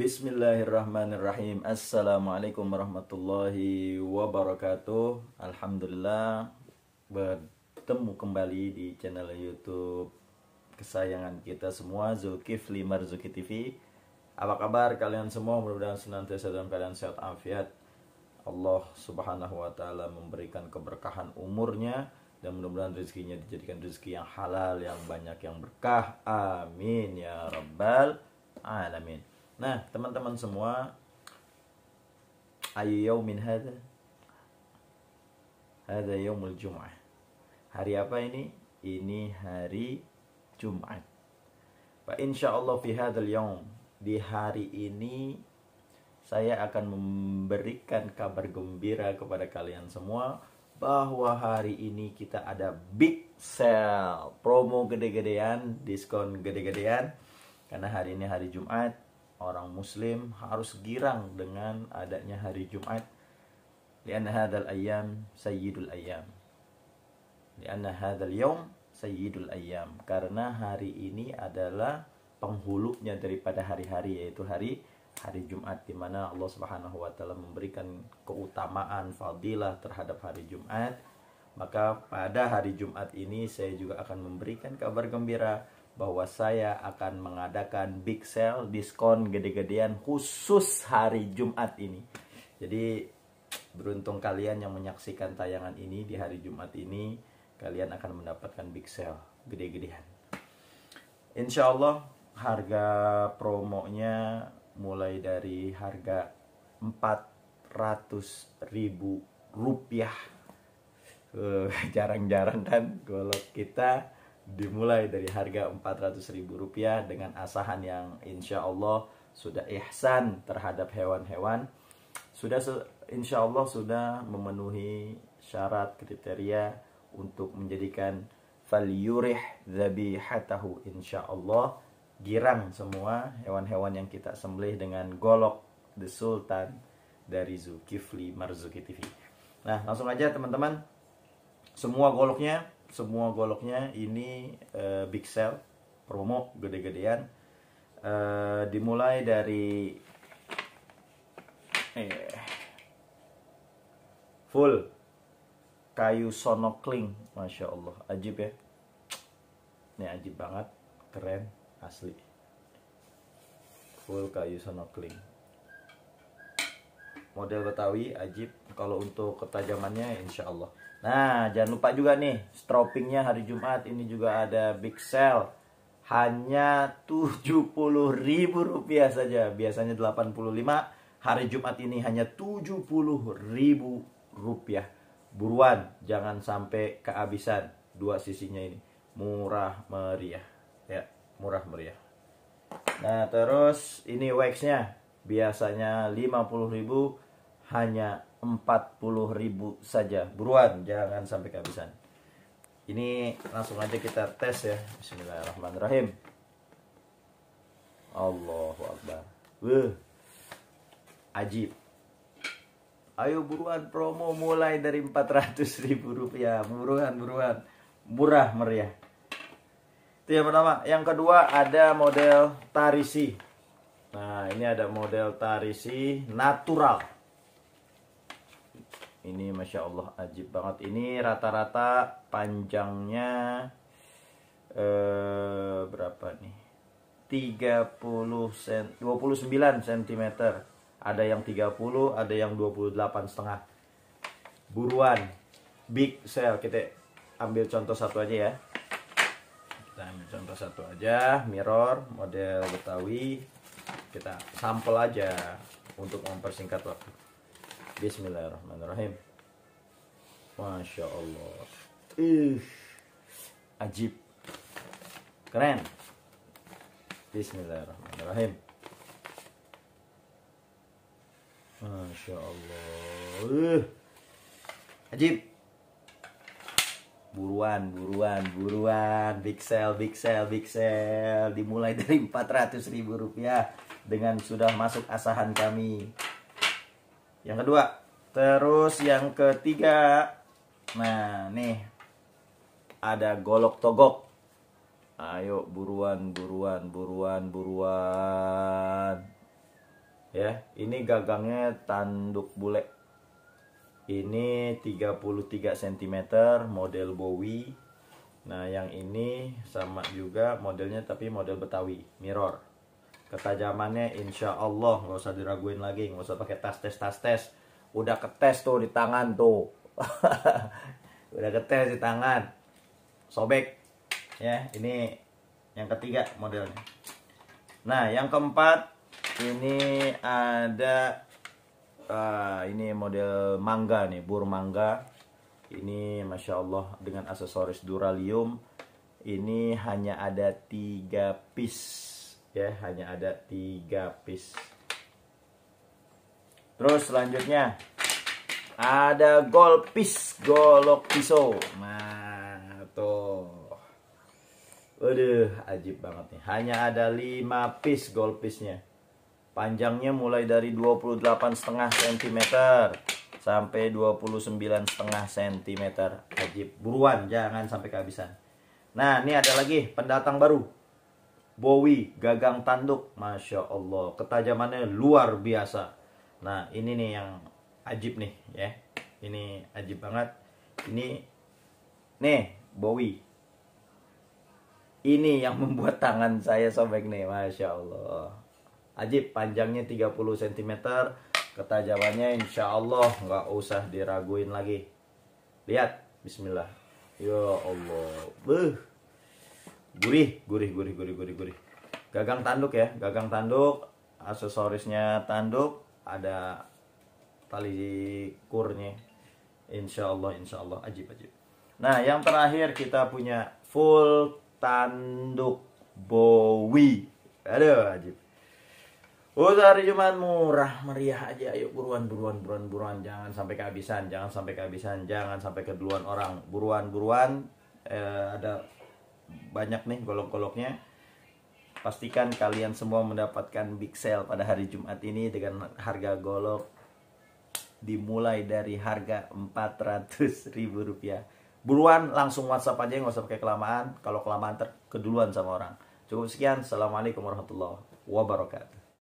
Bismillahirrahmanirrahim. Assalamualaikum warahmatullahi wabarakatuh. Alhamdulillah bertemu kembali di channel YouTube kesayangan kita semua, Zulkifli Marzuki TV. Apa kabar kalian semua? Mudah-mudahan senantiasa dalam keadaan sehat afiat. Allah subhanahu wa ta'ala memberikan keberkahan umurnya, dan mudah-mudahan rezekinya dijadikan rezeki yang halal, yang banyak, yang berkah. Amin ya rabbal alamin. Nah, teman-teman semua, ayu yaumin hadha? Hadha yaumul jum'ah. Hari apa ini? Ini hari Jumat. Fa insyaallah fi hadzal yaum, di hari ini saya akan memberikan kabar gembira kepada kalian semua bahwa hari ini kita ada big sale, promo gede-gedean, diskon gede-gedean. Karena hari ini hari Jumat, orang muslim harus girang dengan adanya hari Jumat. Lianna hadzal ayyam sayyidul ayyam. Lianna hadzal yaum sayyidul ayyam. Karena hari ini adalah penghulunya daripada hari-hari, yaitu hari Jumat, di mana Allah Subhanahu wa taala memberikan keutamaan fadilah terhadap hari Jumat. Maka pada hari Jumat ini saya juga akan memberikan kabar gembira bahwa saya akan mengadakan big sale, diskon gede-gedean khusus hari Jumat ini. Jadi beruntung kalian yang menyaksikan tayangan ini di hari Jumat ini, kalian akan mendapatkan big sale gede-gedean. Insya Allah harga promonya mulai dari harga Rp400.000. Jarang-jarang kan golok kita dimulai dari harga Rp400.000 dengan asahan yang insya Allah sudah ihsan terhadap hewan-hewan, insya Allah sudah memenuhi syarat kriteria untuk menjadikan falyurih dzabihatahu. Insya Allah girang semua hewan-hewan yang kita sembelih dengan golok The Sultan dari Zulkifli Marzuki TV. Nah, langsung aja teman-teman, semua goloknya ini big sale, promo gede-gedean. Dimulai dari full kayu sonokling, masya Allah, ajib ya. Ini ajib banget, keren asli. Full kayu sonokling, model Betawi, ajib. Kalau untuk ketajamannya insya Allah. Nah, jangan lupa juga nih, stropingnya hari Jumat ini juga ada big sale. Hanya Rp70.000 saja. Biasanya 85, hari Jumat ini hanya Rp70.000. Buruan, jangan sampai kehabisan. Dua sisinya ini murah meriah. Ya, murah meriah. Nah, terus ini waxnya biasanya Rp50.000, hanya Rp40.000 saja. Buruan, jangan sampai kehabisan. Ini langsung aja kita tes ya. Bismillahirrahmanirrahim. Allahu Akbar. Ajib. Ayo buruan, promo mulai dari Rp400.000. Buruan. Murah meriah. Itu yang pertama. Yang kedua ada model Tarisi. Nah, ini ada model Tarisi natural. Ini masya Allah ajib banget. Ini rata-rata panjangnya berapa nih? 29 cm. Ada yang 30, ada yang 28,5. Buruan, big sale. Kita ambil contoh satu aja ya. Kita ambil contoh satu aja, mirror model Betawi. Kita sampel aja untuk mempersingkat waktu. Bismillahirrahmanirrahim. Masya Allah. Ajib. Keren. Bismillahirrahmanirrahim. Masya Allah. Ajib. Buruan. Big sale. Dimulai dari Rp400.000 dengan sudah masuk asahan kami. Yang kedua, terus yang ketiga, nah nih ada golok togok. Ayo buruan. Ya, ini gagangnya tanduk bule. Ini 33 cm model Bowie. Nah, yang ini sama juga modelnya tapi model Betawi, mirror. Ketajamannya insya Allah nggak usah diraguin lagi, nggak usah pakai tas tes. Udah ketes tuh di tangan tuh. Udah ketes di tangan. Sobek. Ya, ini yang ketiga modelnya. Nah, yang keempat ini ada ini model mangga nih, bur mangga. Ini Masya Allah dengan aksesoris duralium. Ini hanya ada 3 piece. Ya, hanya ada 3 piece. Terus selanjutnya ada golok pisau. Nah, tuh. Waduh, ajib banget nih. Hanya ada 5 piece gold piece-nya. Panjangnya mulai dari 28,5 cm sampai 29,5 cm. Ajib. Buruan, jangan sampai kehabisan. Nah, ini ada lagi pendatang baru. Bowie, gagang tanduk. Masya Allah, ketajamannya luar biasa. Nah, ini nih yang ajib nih ya. Ini ajib banget. Ini nih, Bowie. Ini yang membuat tangan saya sobek nih, Masya Allah. Ajib, panjangnya 30 cm. Ketajamannya insya Allah nggak usah diraguin lagi. Lihat, bismillah. Ya Allah. Gurih. Gagang tanduk ya, gagang tanduk. Aksesorisnya tanduk. Ada tali kurnya. Insya Allah ajib. Nah, yang terakhir kita punya full tanduk Bowie. Aduh, ajib. Udah hari Jumat murah meriah aja. Ayo buruan. Jangan sampai kehabisan. Jangan sampai keduluan orang. Buruan. Ada banyak nih golok-goloknya. Pastikan kalian semua mendapatkan big sale pada hari Jumat ini dengan harga golok dimulai dari harga Rp400.000. Buruan, langsung WhatsApp aja, nggak usah pakai kelamaan. Kalau kelamaan keduluan sama orang. Cukup sekian. Assalamualaikum warahmatullahi wabarakatuh.